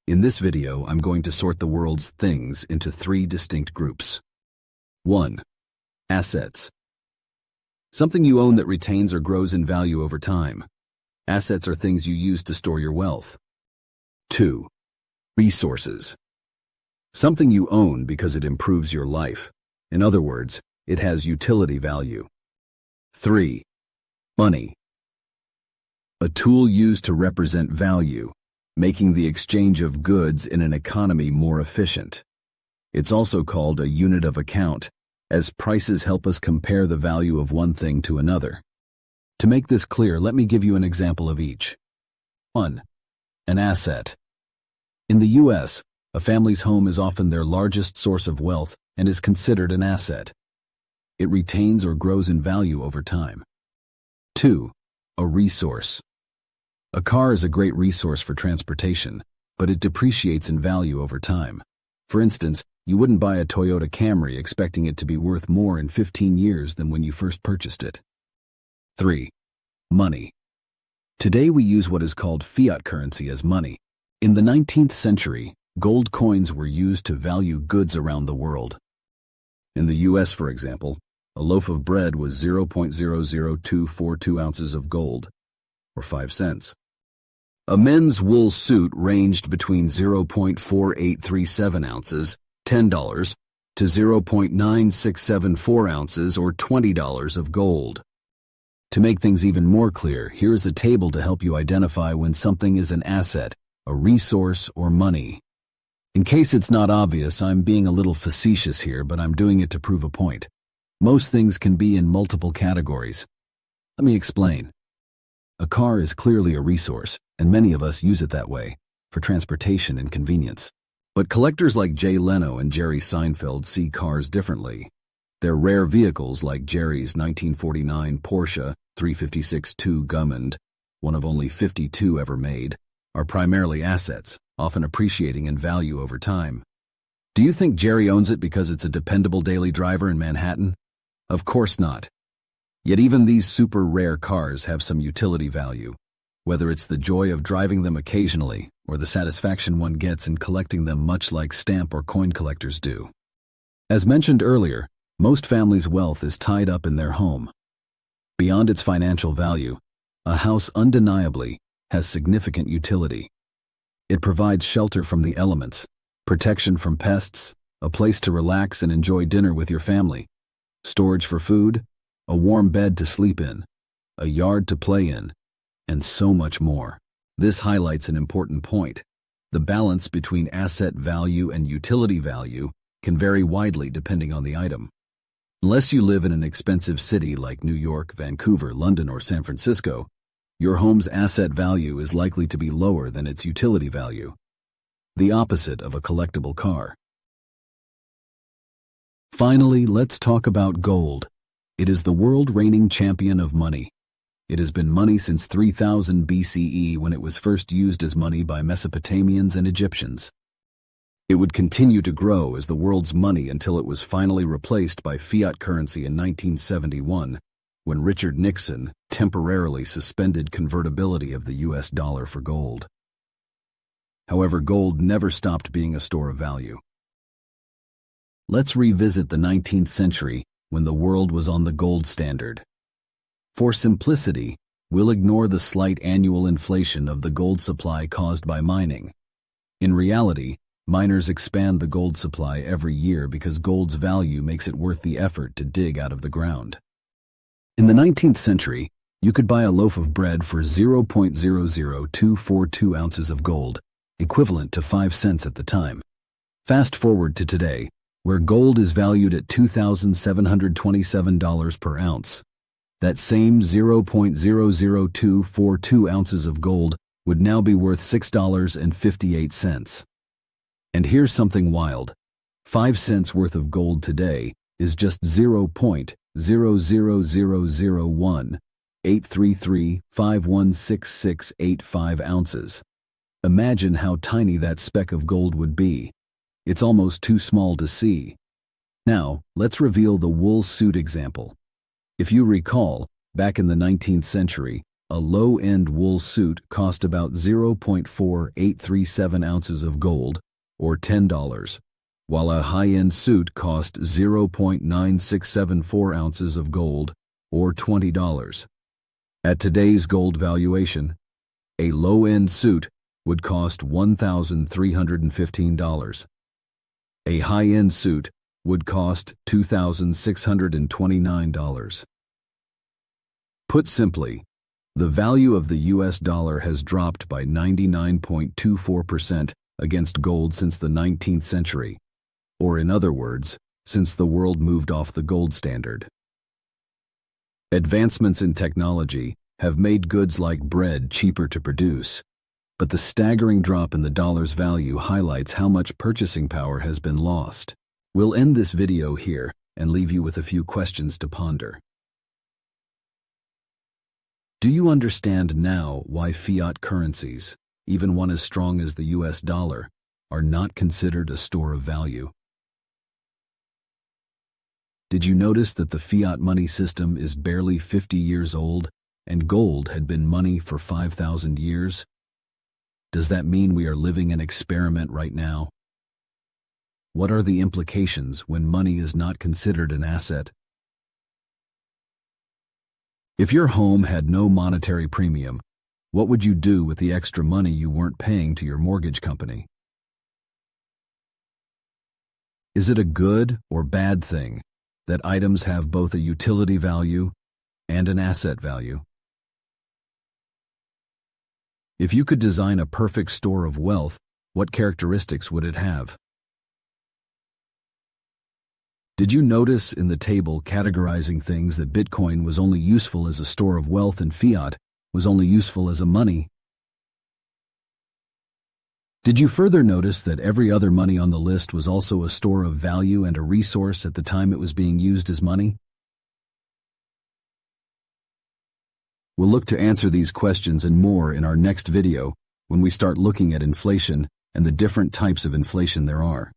In this video, I'm going to sort the world's things into three distinct groups. 1. Assets. Something you own that retains or grows in value over time. Assets are things you use to store your wealth. 2. Resources. Something you own because it improves your life. In other words, it has utility value. 3. Money. A tool used to represent value, making the exchange of goods in an economy more efficient. It's also called a unit of account, as prices help us compare the value of one thing to another. To make this clear, let me give you an example of each. 1. An asset. In the U.S., a family's home is often their largest source of wealth and is considered an asset. It retains or grows in value over time. 2. A resource. A car is a great resource for transportation, but it depreciates in value over time. For instance, you wouldn't buy a Toyota Camry expecting it to be worth more in 15 years than when you first purchased it. 3. Money. Today we use what is called fiat currency as money. In the 19th century, gold coins were used to value goods around the world. In the U.S., for example, a loaf of bread was 0.00242 ounces of gold, or 5 cents. A men's wool suit ranged between 0.4837 ounces, $10, to 0.9674 ounces, or $20 of gold. To make things even more clear, here is a table to help you identify when something is an asset, a resource, or money. In case it's not obvious, I'm being a little facetious here, but I'm doing it to prove a point. Most things can be in multiple categories. Let me explain. A car is clearly a resource, and many of us use it that way, for transportation and convenience. But collectors like Jay Leno and Jerry Seinfeld see cars differently. Their rare vehicles like Jerry's 1949 Porsche 356-2 Gummand, one of only 52 ever made, are primarily assets, often appreciating in value over time. Do you think Jerry owns it because it's a dependable daily driver in Manhattan? Of course not. Yet even these super rare cars have some utility value, whether it's the joy of driving them occasionally or the satisfaction one gets in collecting them, much like stamp or coin collectors do. As mentioned earlier, most families' wealth is tied up in their home. Beyond its financial value, a house undeniably has significant utility. It provides shelter from the elements, protection from pests, a place to relax and enjoy dinner with your family, storage for food, a warm bed to sleep in, a yard to play in, and so much more. This highlights an important point. The balance between asset value and utility value can vary widely depending on the item. Unless you live in an expensive city like New York, Vancouver, London, or San Francisco, your home's asset value is likely to be lower than its utility value, the opposite of a collectible car. Finally, let's talk about gold. It is the world reigning champion of money. It has been money since 3000 BCE when it was first used as money by Mesopotamians and Egyptians. It would continue to grow as the world's money until it was finally replaced by fiat currency in 1971, when Richard Nixon temporarily suspended convertibility of the US dollar for gold. However, gold never stopped being a store of value. Let's revisit the 19th century when the world was on the gold standard. For simplicity, we'll ignore the slight annual inflation of the gold supply caused by mining. In reality, miners expand the gold supply every year because gold's value makes it worth the effort to dig out of the ground. In the 19th century, you could buy a loaf of bread for 0.00242 ounces of gold, equivalent to 5 cents at the time. Fast forward to today, where gold is valued at $2,727 per ounce. That same 0.00242 ounces of gold would now be worth $6.58. And here's something wild. 5 cents worth of gold today is just 0.00001,833,516685 ounces. Imagine how tiny that speck of gold would be. It's almost too small to see. Now, let's reveal the wool suit example. If you recall, back in the 19th century, A low-end wool suit cost about 0.4837 ounces of gold, or $10, while a high-end suit cost 0.9674 ounces of gold, or $20. At today's gold valuation, a low-end suit would cost $1,315. A high-end suit would cost $2,629. Put simply, the value of the US dollar has dropped by 99.24% against gold since the 19th century, or in other words, since the world moved off the gold standard. Advancements in technology have made goods like bread cheaper to produce, but the staggering drop in the dollar's value highlights how much purchasing power has been lost. We'll end this video here and leave you with a few questions to ponder. Do you understand now why fiat currencies, even one as strong as the US dollar, are not considered a store of value? Did you notice that the fiat money system is barely 50 years old and gold had been money for 5,000 years? Does that mean we are living an experiment right now? What are the implications when money is not considered an asset? If your home had no monetary premium, what would you do with the extra money you weren't paying to your mortgage company? Is it a good or bad thing that items have both a utility value and an asset value? If you could design a perfect store of wealth, what characteristics would it have? Did you notice in the table categorizing things that Bitcoin was only useful as a store of wealth and fiat was only useful as a money? Did you further notice that every other money on the list was also a store of value and a resource at the time it was being used as money? We'll look to answer these questions and more in our next video when we start looking at inflation and the different types of inflation there are.